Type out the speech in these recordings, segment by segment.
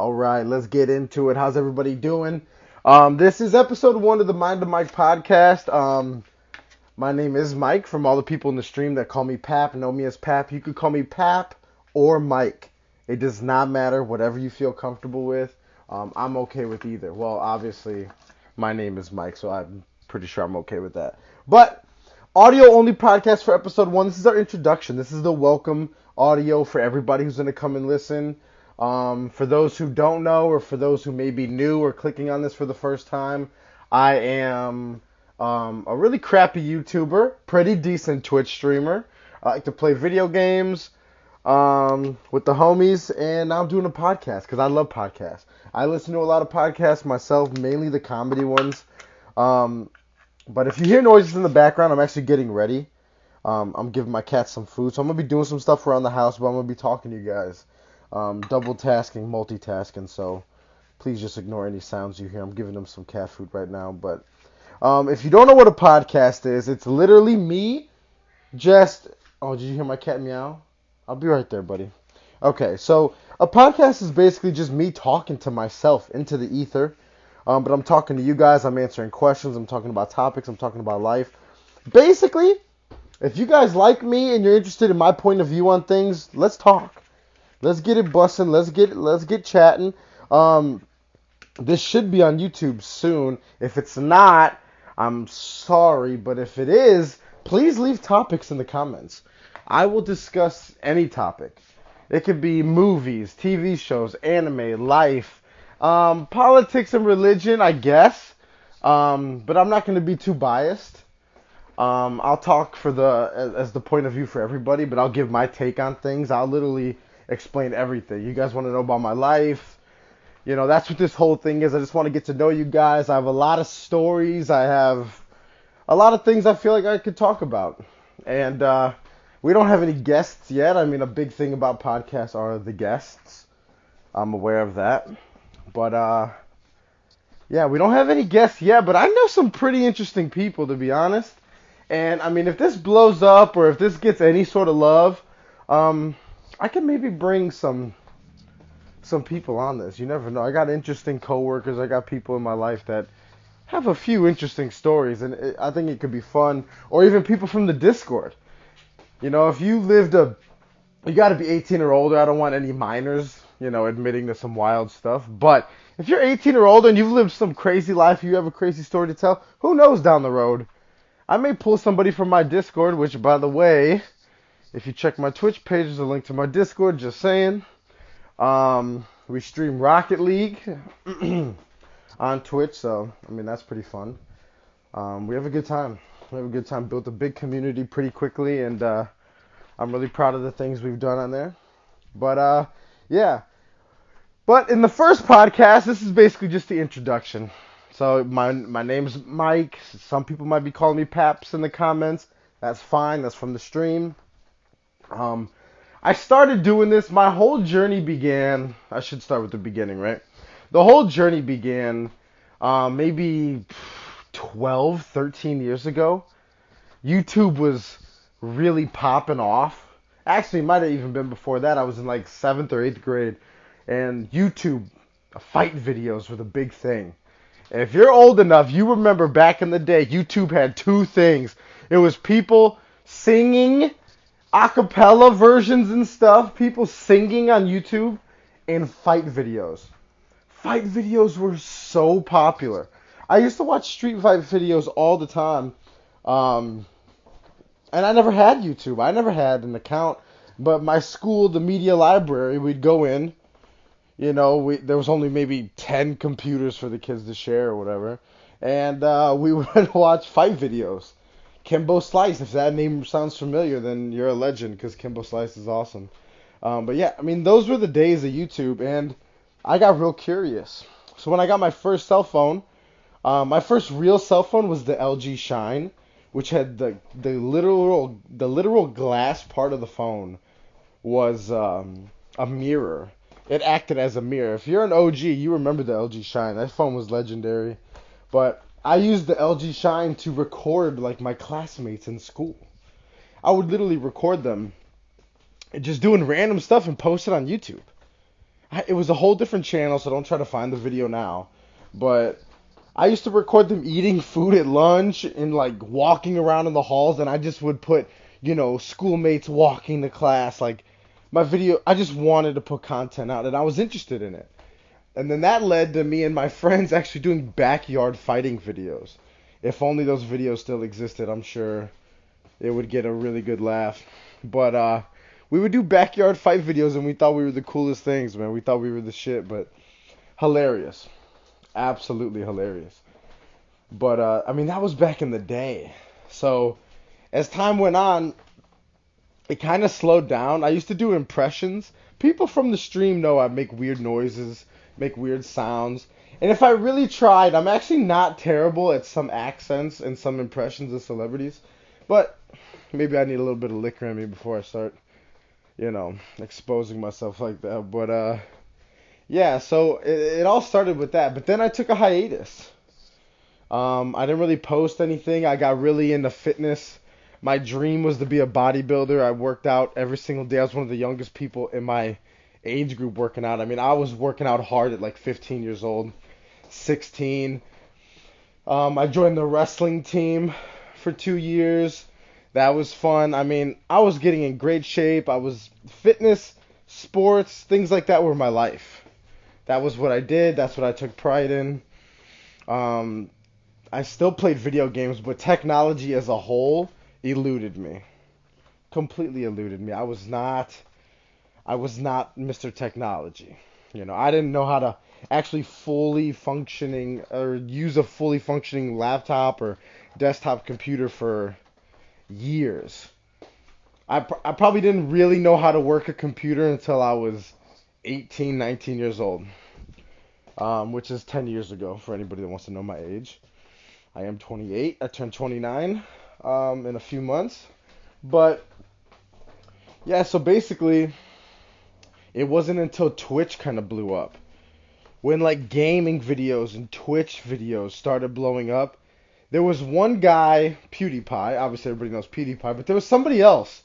All right, let's get into it. How's everybody doing? This is episode 1 of the Mind to Mike podcast. My name is Mike. From all the people in the stream that call me Pap, know me as Pap. You could call me Pap or Mike. It does not matter. Whatever you feel comfortable with. I'm okay with either. Well, obviously, my name is Mike, so I'm pretty sure I'm okay with that. But audio only podcast for episode 1. This is our introduction. This is the welcome audio for everybody who's going to come and listen. For those who don't know, or for those who may be new or clicking on this for the first time, I am a really crappy YouTuber, pretty decent Twitch streamer. I like to play video games with the homies, and now I'm doing a podcast because I love podcasts. I listen to a lot of podcasts myself, mainly the comedy ones. But if you hear noises in the background, I'm actually getting ready. I'm giving my cats some food, so I'm going to be doing some stuff around the house, but I'm going to be talking to you guys. Double tasking, multitasking, so please just ignore any sounds you hear. I'm giving them some cat food right now. But if you don't know what a podcast is, it's literally me just... Oh, did you hear my cat meow? I'll be right there, buddy. Okay, so a podcast is basically just me talking to myself into the ether. But I'm talking to you guys, I'm answering questions, I'm talking about topics, I'm talking about life. Basically, if you guys like me and you're interested in my point of view on things, let's talk. Let's get it bussin'. Let's get chatting. This should be on YouTube soon. If it's not, I'm sorry, but if it is, please leave topics in the comments. I will discuss any topic. It could be movies, TV shows, anime, life, politics and religion, I guess. But I'm not going to be too biased. I'll talk as the point of view for everybody, but I'll give my take on things. I'll literally explain everything. You guys want to know about my life? You know, that's what this whole thing is. I just want to get to know you guys. I have a lot of stories. I have a lot of things I feel like I could talk about. And we don't have any guests yet. I mean, a big thing about podcasts are the guests. I'm aware of that. But yeah, we don't have any guests yet, but I know some pretty interesting people, to be honest. And I mean, if this blows up or if this gets any sort of love, I can maybe bring some people on this. You never know. I got interesting coworkers. I got people in my life that have a few interesting stories, and I think it could be fun. Or even people from the Discord. You know, if you got to be 18 or older. I don't want any minors, admitting to some wild stuff. But if you're 18 or older and you've lived some crazy life, you have a crazy story to tell, who knows down the road? I may pull somebody from my Discord, which, by the way, if you check my Twitch page, there's a link to my Discord, just saying. We stream Rocket League on Twitch, so, I mean, that's pretty fun. We have a good time. Built a big community pretty quickly, and I'm really proud of the things we've done on there. But, yeah. But in the first podcast, this is basically just the introduction. So my name's Mike. Some people might be calling me Paps in the comments. That's fine. That's from the stream. I started doing this. My whole journey began. I should start with the beginning, right? The whole journey began maybe 12, 13 years ago. YouTube was really popping off. Actually, it might have even been before that. I was in like 7th or 8th grade. And YouTube fight videos were the big thing. If you're old enough, you remember back in the day, YouTube had two things. It was people singing a cappella versions and stuff, people singing on YouTube, and fight videos. Fight videos were so popular. I used to watch street fight videos all the time. And I never had YouTube. I never had an account. But my school, the media library, we'd go in. There was only maybe 10 computers for the kids to share or whatever. And we would watch fight videos. Kimbo Slice, if that name sounds familiar, then you're a legend because Kimbo Slice is awesome. But yeah, I mean, those were the days of YouTube, and I got real curious. So when I got my first cell phone, my first real cell phone was the LG Shine, which had the literal glass part of the phone was a mirror. It acted as a mirror. If you're an OG, you remember the LG Shine. That phone was legendary. But I used the LG Shine to record like my classmates in school. I would literally record them just doing random stuff and post it on YouTube. it was a whole different channel, so don't try to find the video now. But I used to record them eating food at lunch and like walking around in the halls, and I just would put, schoolmates walking to class. Like my video, I just wanted to put content out, and I was interested in it. And then that led to me and my friends actually doing backyard fighting videos. If only those videos still existed, I'm sure it would get a really good laugh. But we would do backyard fight videos, and we thought we were the coolest things, man. We thought we were the shit, but hilarious. Absolutely hilarious. But I mean, that was back in the day. So as time went on, it kind of slowed down. I used to do impressions. People from the stream know I make weird noises, make weird sounds. And if I really tried, I'm actually not terrible at some accents and some impressions of celebrities. But maybe I need a little bit of liquor in me before I start, exposing myself like that. But yeah, so it all started with that. But then I took a hiatus. I didn't really post anything. I got really into fitness. My dream was to be a bodybuilder. I worked out every single day. I was one of the youngest people in my age group working out. I mean, I was working out hard at like 15 years old, 16. I joined the wrestling team for 2 years. That was fun. I mean, I was getting in great shape. Fitness, sports, things like that were my life. That was what I did. That's what I took pride in. I still played video games, but technology as a whole eluded me. Completely eluded me. I was not Mr. Technology. I didn't know how to actually fully functioning or use a fully functioning laptop or desktop computer for years. I probably didn't really know how to work a computer until I was 18, 19 years old, which is 10 years ago for anybody that wants to know my age. I am 28. I turned 29 in a few months. But yeah, so basically, it wasn't until Twitch kind of blew up. When like gaming videos and Twitch videos started blowing up, there was one guy, PewDiePie, obviously everybody knows PewDiePie, but there was somebody else.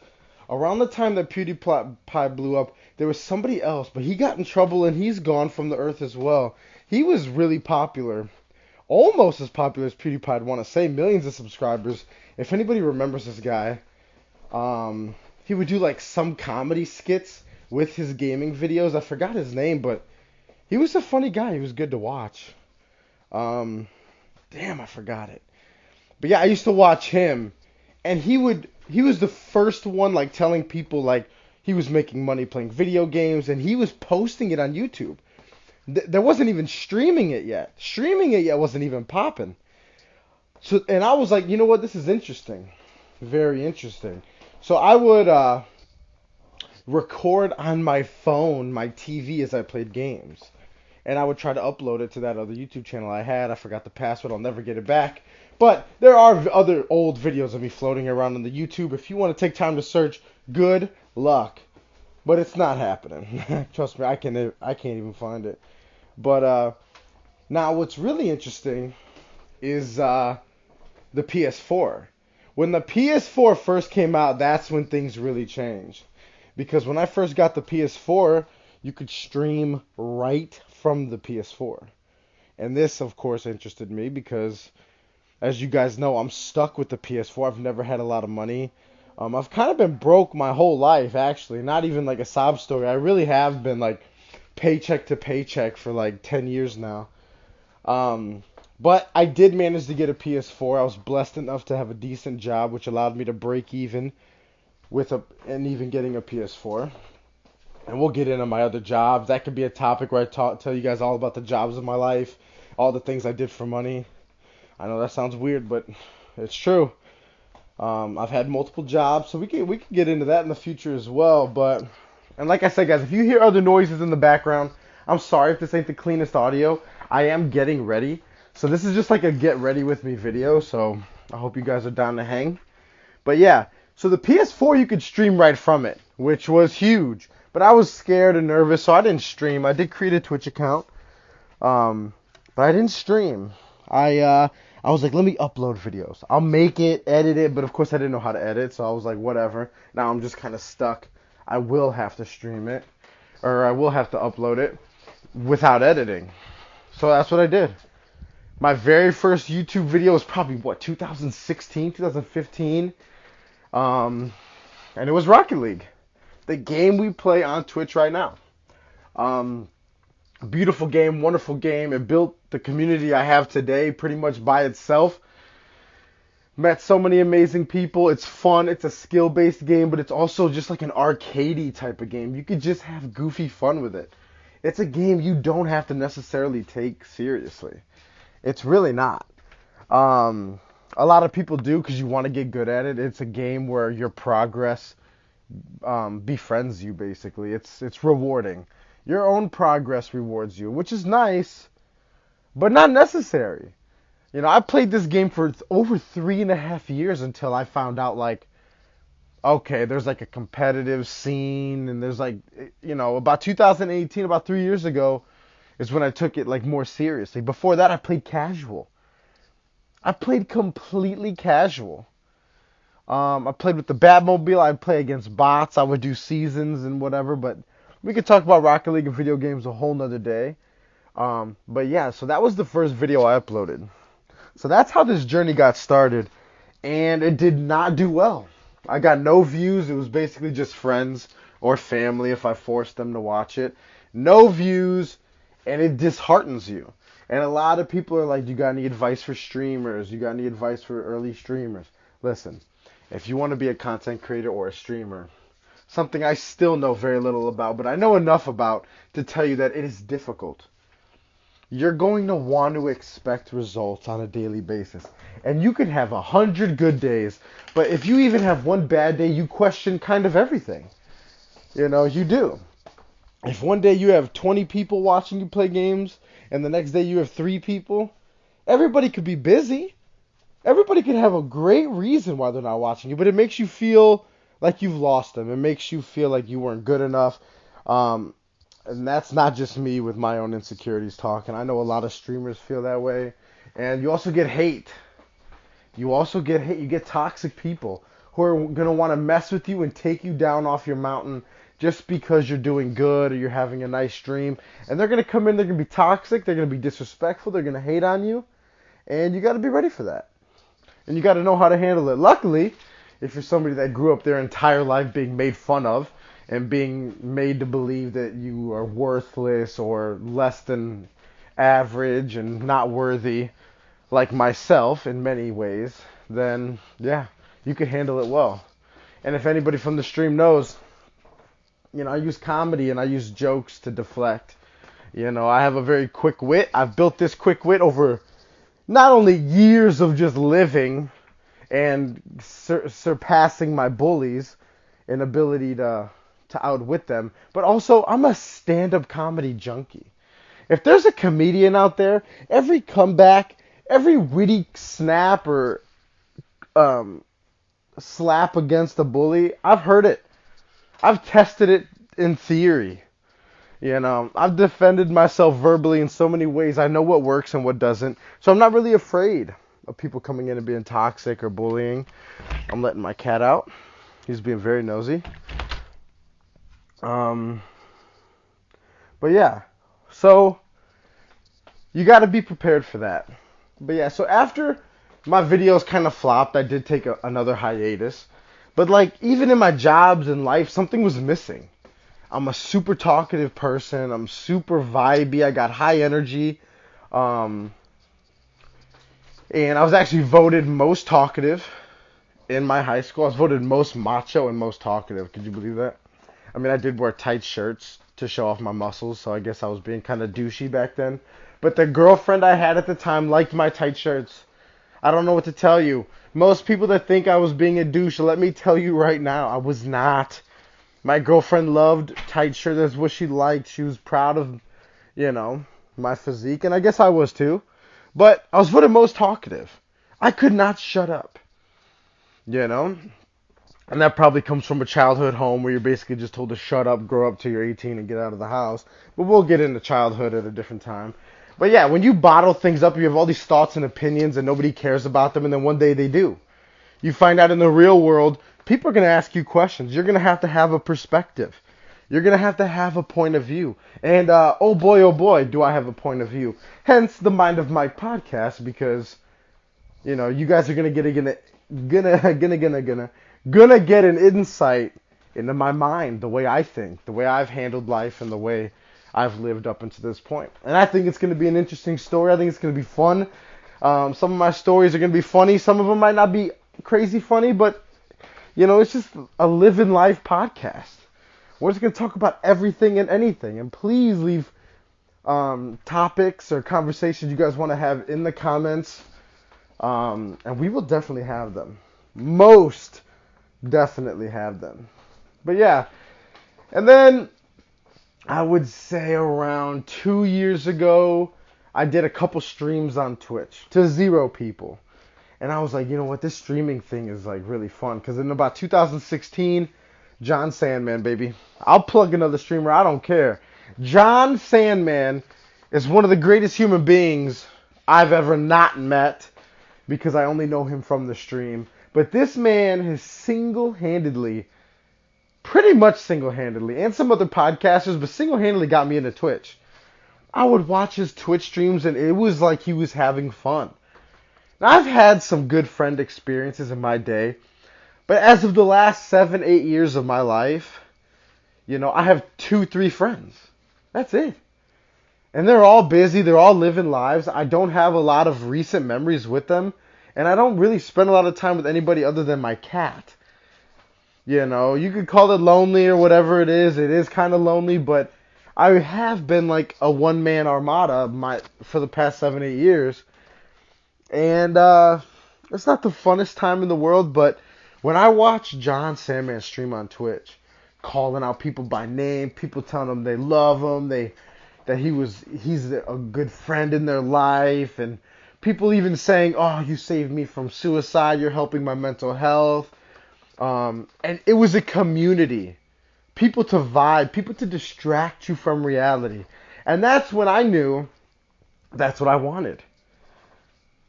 Around the time that PewDiePie blew up, there was somebody else, but he got in trouble and he's gone from the earth as well. He was really popular. Almost as popular as PewDiePie, I'd want to say, millions of subscribers. If anybody remembers this guy, he would do like some comedy skits with his gaming videos. I forgot his name, but he was a funny guy. He was good to watch. Damn, I forgot it. But yeah, I used to watch him, and he was the first one like telling people like he was making money playing video games, and he was posting it on YouTube. There wasn't even streaming it yet. Streaming it yet wasn't even popping. So, and I was like, you know what? This is interesting. Very interesting. So I would record on my phone, my TV, as I played games. And I would try to upload it to that other YouTube channel I had. I forgot the password. I'll never get it back. But there are other old videos of me floating around on the YouTube. If you want to take time to search, good luck. But it's not happening. Trust me, I can't even find it. But now what's really interesting is the PS4. When the PS4 first came out, that's when things really changed. Because when I first got the PS4, you could stream right from the PS4. And this, of course, interested me because, as you guys know, I'm stuck with the PS4. I've never had a lot of money. I've kind of been broke my whole life, actually. Not even like a sob story. I really have been like paycheck to paycheck for like 10 years now. But I did manage to get a PS4. I was blessed enough to have a decent job, which allowed me to break even and even getting a PS4. And we'll get into my other jobs. That could be a topic where I tell you guys all about the jobs of my life, all the things I did for money. I know that sounds weird, but it's true. I've had multiple jobs, so we can get into that in the future as well. And like I said, guys, if you hear other noises in the background, I'm sorry if this ain't the cleanest audio. I am getting ready, so this is just like a get ready with me video. So I hope you guys are down to hang. But yeah, so the PS4 you could stream right from it, which was huge. But I was scared and nervous, so I didn't stream. I did create a Twitch account, but I didn't stream. I was like, let me upload videos. I'll make it, edit it, but of course I didn't know how to edit, so I was like, whatever. Now I'm just kind of stuck. I will have to stream it. or I will have to upload it without editing. So that's what I did. My very first YouTube video was probably, 2016, 2015? And it was Rocket League, the game we play on Twitch right now. Um, Beautiful game, wonderful game. It built the community I have today pretty much by itself. Met so many amazing people. It's fun. It's a skill-based game, but it's also just like an arcadey type of game. You could just have goofy fun with it. It's a game you don't have to necessarily take seriously. It's really not. A lot of people do because you want to get good at it. It's a game where your progress befriends you, basically. It's rewarding. Your own progress rewards you, which is nice, but not necessary. You know, I played this game for over 3.5 years until I found out, like, okay, there's like a competitive scene, and there's like, about 2018, about 3 years ago, is when I took it like more seriously. Before that, I played casual. I played completely casual. I played with the Batmobile. I'd play against bots. I would do seasons and whatever, but we could talk about Rocket League and video games a whole nother day. But yeah, so that was the first video I uploaded. So that's how this journey got started, and it did not do well. I got no views. It was basically just friends or family if I forced them to watch it. No views, and it disheartens you. And a lot of people are like, you got any advice for streamers? You got any advice for early streamers? Listen, if you want to be a content creator or a streamer, something I still know very little about, but I know enough about to tell you that it is difficult. You're going to want to expect results on a daily basis. And you can have 100 good days, but if you even have one bad day, you question kind of everything. You do. If one day you have 20 people watching you play games, and the next day you have 3 people, everybody could be busy. Everybody could have a great reason why they're not watching you, but it makes you feel like you've lost them. It makes you feel like you weren't good enough. And that's not just me with my own insecurities talking. I know a lot of streamers feel that way. And you also get hate. You get toxic people who are going to want to mess with you and take you down off your mountain just because you're doing good or you're having a nice stream. And they're going to come in, they're going to be toxic, they're going to be disrespectful, they're going to hate on you. And you got to be ready for that. And you got to know how to handle it. Luckily, if you're somebody that grew up their entire life being made fun of, and being made to believe that you are worthless or less than average and not worthy, like myself in many ways, then yeah, you can handle it well. And if anybody from the stream knows, I use comedy and I use jokes to deflect. I have a very quick wit. I've built this quick wit over not only years of just living and surpassing my bullies in ability to outwit them, but also I'm a stand-up comedy junkie. If there's a comedian out there, every comeback, every witty snap or slap against a bully, I've heard it. I've tested it in theory. I've defended myself verbally in so many ways. I know what works and what doesn't. So I'm not really afraid of people coming in and being toxic or bullying. I'm letting my cat out. He's being very nosy. But yeah, so you got to be prepared for that. But yeah, so after my videos kind of flopped, I did take another hiatus. But like, even in my jobs and life, something was missing. I'm a super talkative person. I'm super vibey. I got high energy. And I was actually voted most talkative in my high school. I was voted most macho and most talkative. Could you believe that? I mean, I did wear tight shirts to show off my muscles, so I guess I was being kind of douchey back then. But the girlfriend I had at the time liked my tight shirts. I don't know what to tell you. Most people that think I was being a douche, let me tell you right now, I was not. My girlfriend loved tight shirts. That's what she liked. She was proud of, my physique, and I guess I was too. But I was voted most talkative. I could not shut up. And that probably comes from a childhood home where you're basically just told to shut up, grow up till you're 18, and get out of the house. But we'll get into childhood at a different time. But yeah, when you bottle things up, you have all these thoughts and opinions, and nobody cares about them, and then one day they do. You find out in the real world, people are going to ask you questions. You're going to have a perspective. You're going to have a point of view. And oh boy, do I have a point of view. Hence the Mind of Mike podcast, because you guys are going to get an insight into my mind, the way I think, the way I've handled life, and the way I've lived up until this point. And I think it's going to be an interesting story. I think it's going to be fun. Some of my stories are going to be funny. Some of them might not be crazy funny, but it's just a living life podcast. We're just going to talk about everything and anything. And please leave topics or conversations you guys want to have in the comments. And we will definitely have them. Most definitely have them. But yeah. And then I would say around 2 years ago, I did a couple streams on Twitch to 0 people. And I was like, you know what, this streaming thing is like really fun. Because in about 2016, John Sandman, baby. I'll plug another streamer, I don't care. John Sandman is one of the greatest human beings I've ever not met, because I only know him from the stream. But this man has pretty much single-handedly, and some other podcasters, but single-handedly got me into Twitch. I would watch his Twitch streams, and it was like he was having fun. Now, I've had some good friend experiences in my day, but as of the last 7-8 years of my life, I have 2-3 friends. That's it. And they're all busy. They're all living lives. I don't have a lot of recent memories with them, and I don't really spend a lot of time with anybody other than my cat. You could call it lonely or whatever it is. It is kind of lonely, but I have been like a one-man armada for the past 7-8 years. And it's not the funnest time in the world, but when I watch John Sandman stream on Twitch, calling out people by name, people telling them they love him, that he's a good friend in their life, and people even saying, oh, you saved me from suicide, you're helping my mental health. And it was a community. People to vibe, people to distract you from reality. And that's when I knew that's what I wanted.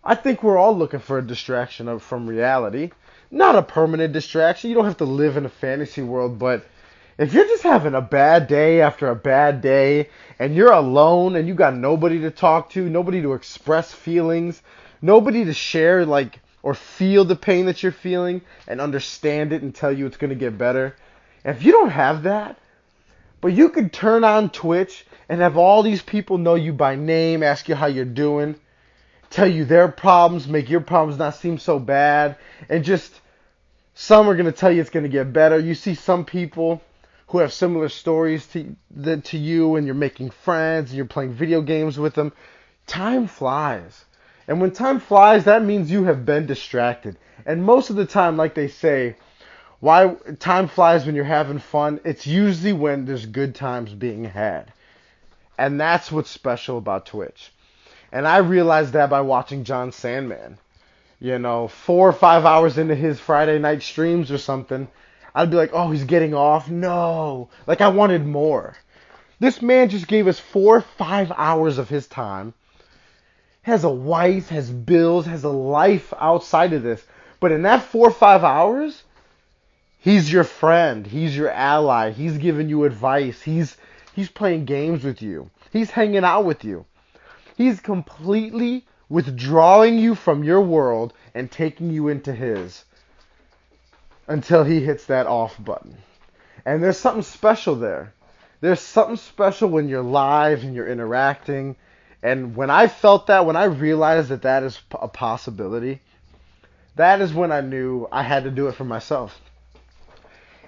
I think we're all looking for a distraction from reality. Not a permanent distraction. You don't have to live in a fantasy world, but if you're just having a bad day after a bad day, and you're alone, and you got nobody to talk to, nobody to express feelings, nobody to share, or feel the pain that you're feeling, and understand it and tell you it's going to get better. If you don't have that, but you could turn on Twitch and have all these people know you by name, ask you how you're doing, tell you their problems, make your problems not seem so bad, and just some are going to tell you it's going to get better. You see some people who have similar stories to you, and you're making friends, and you're playing video games with them. Time flies. And when time flies, that means you have been distracted. And most of the time, like they say, why time flies when you're having fun, it's usually when there's good times being had. And that's what's special about Twitch. And I realized that by watching John Sandman. 4 or 5 hours into his Friday night streams or something, I'd be like, oh, he's getting off. No. I wanted more. This man just gave us 4 or 5 hours of his time. Has a wife, has bills, has a life outside of this. But in that 4 or 5 hours, he's your friend. He's your ally. He's giving you advice. He's playing games with you. He's hanging out with you. He's completely withdrawing you from your world and taking you into his until he hits that off button. And there's something special there. There's something special when you're live and you're interacting. And when I felt that, when I realized that is a possibility, that is when I knew I had to do it for myself.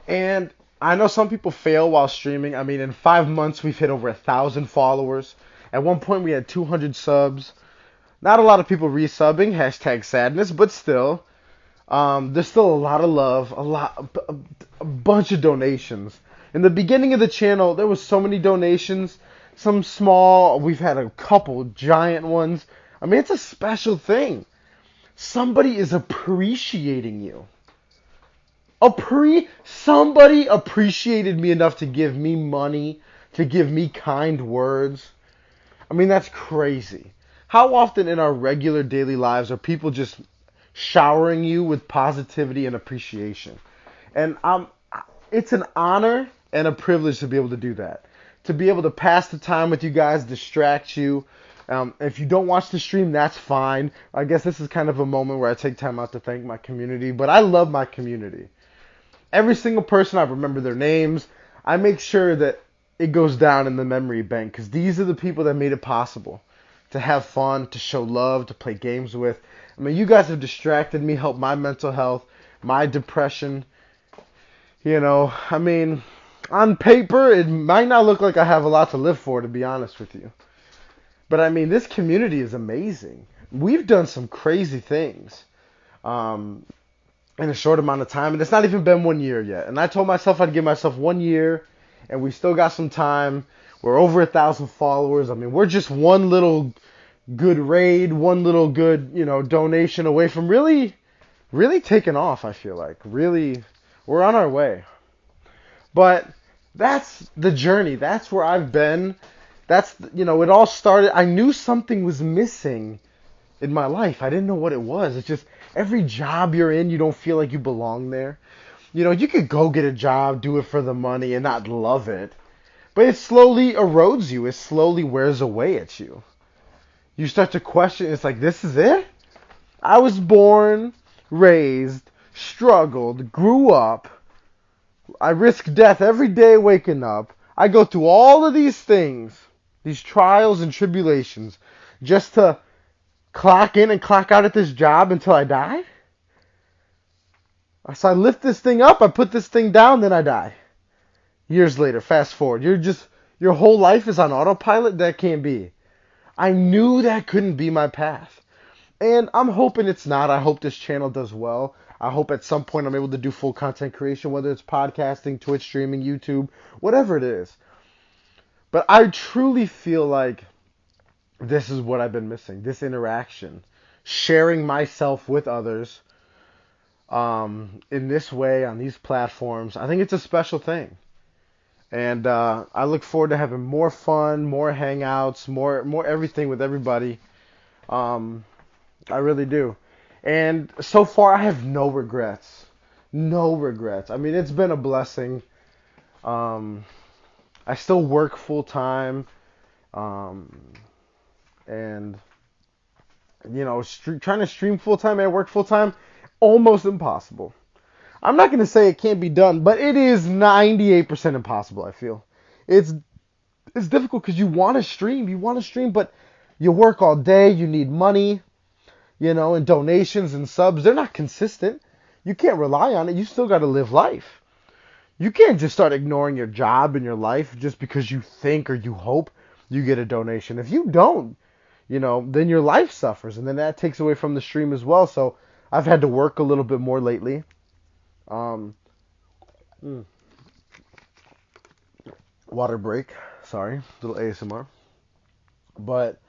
And I know some people fail while streaming. I mean, in 5 months, we've hit over 1,000 followers. At one point, we had 200 subs. Not a lot of people resubbing, #sadness, but still, there's still a lot of love, a bunch of donations. In the beginning of the channel, there was so many donations, some small, we've had a couple giant ones. I mean, it's a special thing. Somebody is appreciating you. Somebody appreciated me enough to give me money, to give me kind words. I mean, that's crazy. How often in our regular daily lives are people just showering you with positivity and appreciation? And it's an honor and a privilege to be able to do that. To be able to pass the time with you guys, distract you. If you don't watch the stream, that's fine. I guess this is kind of a moment where I take time out to thank my community. But I love my community. Every single person, I remember their names. I make sure that it goes down in the memory bank because these are the people that made it possible to have fun, to show love, to play games with. I mean, you guys have distracted me, helped my mental health, my depression. I mean, on paper, it might not look like I have a lot to live for, to be honest with you. But I mean, this community is amazing. We've done some crazy things in a short amount of time, and it's not even been 1 year yet. And I told myself I'd give myself 1 year, and we still got some time. We're over 1,000 followers. I mean, we're just one little good raid, one little good, donation away from really, really taking off. I feel like really, we're on our way. But that's the journey. That's where I've been. It all started. I knew something was missing in my life. I didn't know what it was. It's just every job you're in, you don't feel like you belong there. You could go get a job, do it for the money, and not love it. But it slowly erodes you. It slowly wears away at you. You start to question, it's like, this is it? I was born, raised, struggled, grew up. I risk death every day waking up. I go through all of these things, these trials and tribulations, just to clock in and clock out at this job until I die? So I lift this thing up, I put this thing down, then I die. Years later, fast forward, your whole life is on autopilot? That can't be. I knew that couldn't be my path. And I'm hoping it's not. I hope this channel does well. I hope at some point I'm able to do full content creation, whether it's podcasting, Twitch streaming, YouTube, whatever it is. But I truly feel like this is what I've been missing, this interaction, sharing myself with others in this way, on these platforms. I think it's a special thing. And I look forward to having more fun, more hangouts, more everything with everybody. I really do. And so far, I have no regrets. No regrets. I mean, it's been a blessing. I still work full time. And, trying to stream full time and work full time, almost impossible. I'm not going to say it can't be done, but it is 98% impossible, I feel. It's difficult because you want to stream, but you work all day, you need money, and donations and subs. They're not consistent. You can't rely on it. You still got to live life. You can't just start ignoring your job and your life just because you think or you hope you get a donation. If you don't, then your life suffers, and then that takes away from the stream as well. So I've had to work a little bit more lately. Water break. Sorry, little ASMR. But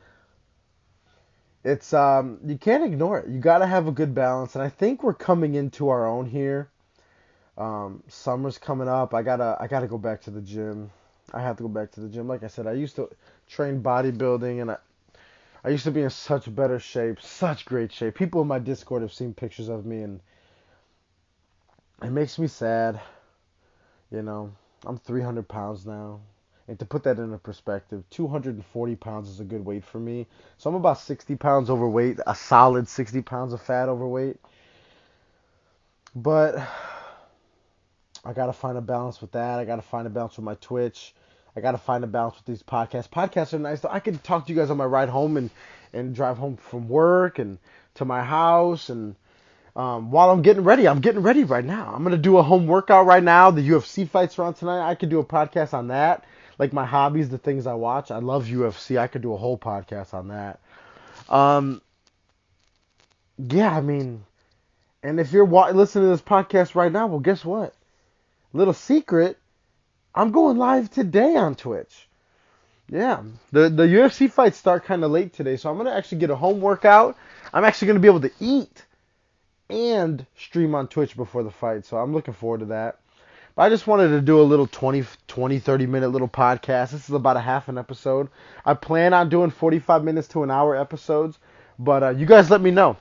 it's you can't ignore it. You got to have a good balance, and I think we're coming into our own here. Summer's coming up. I gotta go back to the gym. I have to go back to the gym. Like I said, I used to train bodybuilding, and I used to be in such better shape, such great shape. People in my Discord have seen pictures of me, and it makes me sad. I'm 300 pounds now. And to put that into perspective, 240 pounds is a good weight for me. So I'm about 60 pounds overweight, a solid 60 pounds of fat overweight. But I got to find a balance with that. I got to find a balance with my Twitch. I got to find a balance with these podcasts. Podcasts are nice. I can talk to you guys on my ride home and drive home from work and to my house. And while I'm getting ready right now. I'm going to do a home workout right now. The UFC fights are on tonight. I could do a podcast on that. Like my hobbies, the things I watch. I love UFC. I could do a whole podcast on that. Yeah, I mean, and if you're listening to this podcast right now, well, guess what? Little secret, I'm going live today on Twitch. Yeah, the UFC fights start kind of late today, so I'm going to actually get a home workout. I'm actually going to be able to eat and stream on Twitch before the fight, so I'm looking forward to that. But I just wanted to do a little 30 minute little podcast. This is about a half an episode. I plan on doing 45 minutes to an hour episodes, but you guys let me know.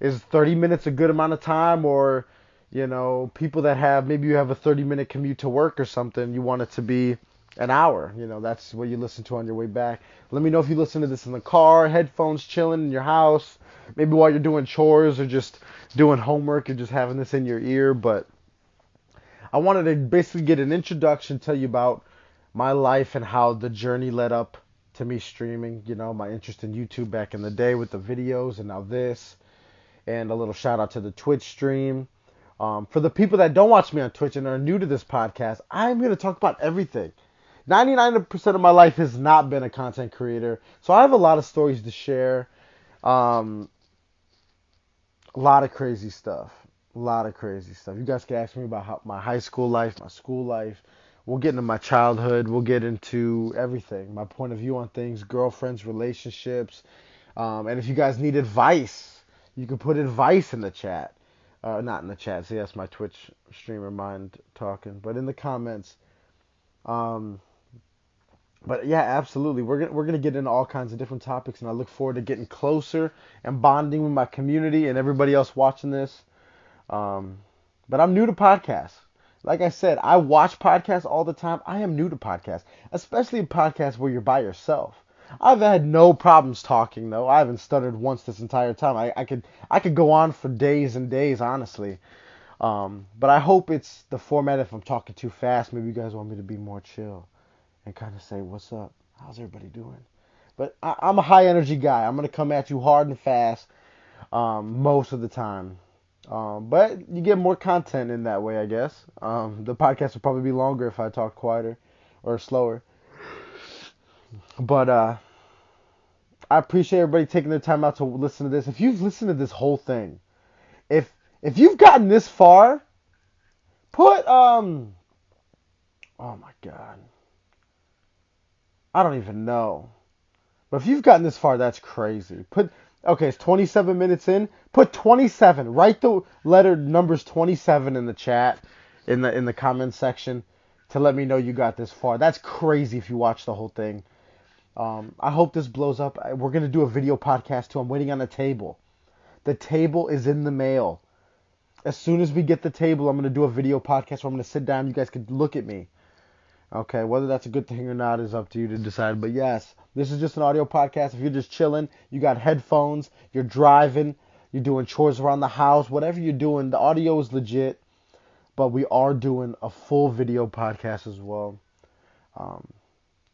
Is 30 minutes a good amount of time, or You know, people that have, maybe you have a 30-minute commute to work or something, you want it to be an hour. You know, that's what you listen to on your way back. Let me know if you listen to this in the car, headphones, chilling in your house, maybe while you're doing chores or just doing homework, you're just having this in your ear. But I wanted to basically get an introduction, tell you about my life and how the journey led up to me streaming, you know, my interest in YouTube back in the day with the videos and now this, and a little shout out to the Twitch stream. For the people that don't watch me on Twitch and are new to this podcast, I'm going to talk about everything. 99% of my life has not been a content creator, so I have a lot of stories to share. A lot of crazy stuff. A lot of crazy stuff. You guys can ask me about my high school life, my school life. We'll get into my childhood. We'll get into everything. My point of view on things, girlfriends, relationships. And if you guys need advice, you can put advice in the chat. Not in the chat. See, that's my Twitch streamer mind talking. But in the comments. But yeah, absolutely. We're gonna get into all kinds of different topics, and I look forward to getting closer and bonding with my community and everybody else watching this. But I'm new to podcasts. Like I said, I watch podcasts all the time. I am new to podcasts, especially podcasts where you're by yourself. I've had no problems talking though. I haven't stuttered once this entire time. I could go on for days and days, honestly. But I hope it's the format. If I'm talking too fast, maybe you guys want me to be more chill and kind of say, "What's up? How's everybody doing?" But I'm a high energy guy. I'm gonna come at you hard and fast most of the time. But you get more content in that way, I guess. The podcast would probably be longer if I talked quieter or slower. But I appreciate everybody taking their time out to listen to this. If you've listened to this whole thing, if you've gotten this far, put oh my God, I don't even know. But if you've gotten this far, that's crazy. Okay, it's 27 minutes in. Put 27. Write the letter numbers 27 in the chat, in the comments section, to let me know you got this far. That's crazy if you watch the whole thing. I hope this blows up. We're gonna do a video podcast too. I'm waiting on a table. The table is in the mail. As soon as we get the table, I'm gonna do a video podcast where I'm gonna sit down. You guys can look at me. Okay, whether that's a good thing or not is up to you to decide. But yes, this is just an audio podcast. If you're just chilling, you got headphones, you're driving, you're doing chores around the house, whatever you're doing, the audio is legit. But we are doing a full video podcast as well.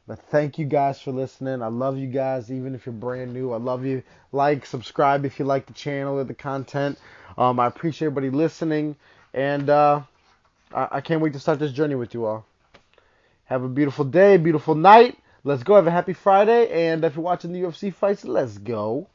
But thank you guys for listening. I love you guys, even if you're brand new. I love you. Like, subscribe if you like the channel or the content. I appreciate everybody listening. And I can't wait to start this journey with you all. Have a beautiful day, beautiful night. Let's go. Have a happy Friday. And if you're watching the UFC fights, let's go.